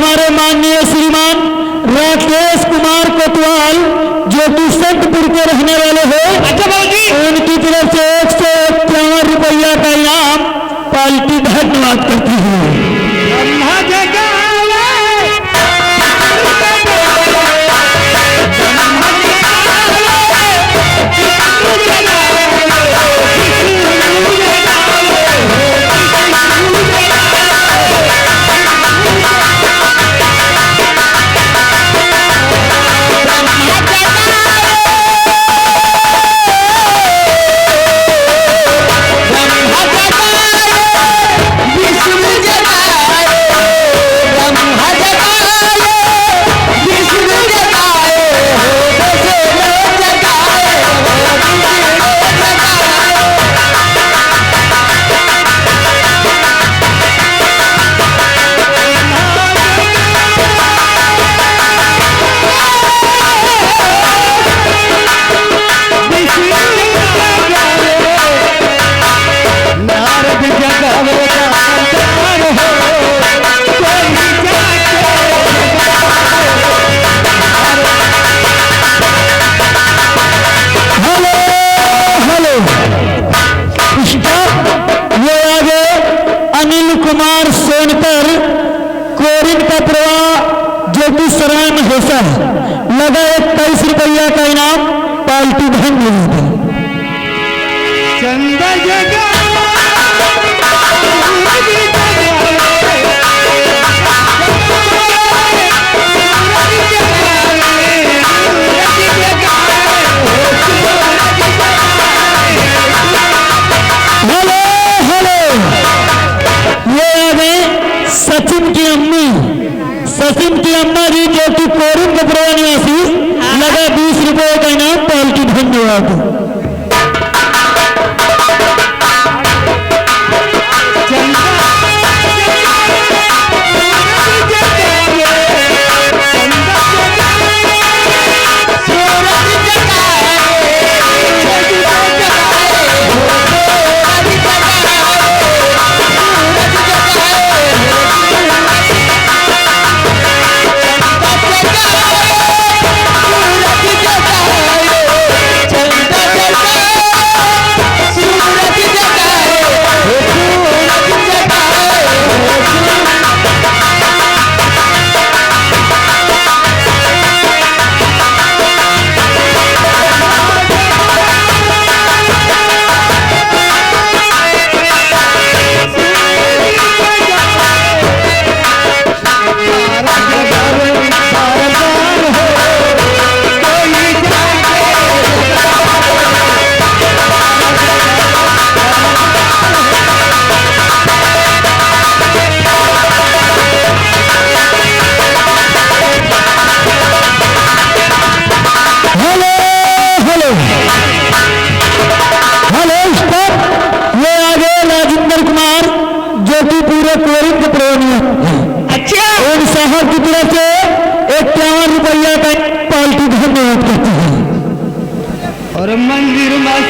हमारे माननीय श्रीमान राकेश कुमार कोतवाल जो कि संतपुर के रहने वाले हैं। अच्छा बाबूजी, उनकी तरफ से 151 रुपया का इनाम पार्टी धन्यवाद करती है। कुमार सोनकर कोरिन का प्रवाह जो कि सरवन होसा लगा 21 रुपया का इनाम पार्टी धन्यवाद। चंदा जगा सचिन की अम्मा जी जो कि कोरिन के प्रवाह निवासी लगा 20 रुपये का इनाम पार्टी धन्यवाद। अच्छा, उन साहब की तरफ से 51 रुपया का पार्टी धन्यवाद करती है। और मंदिर में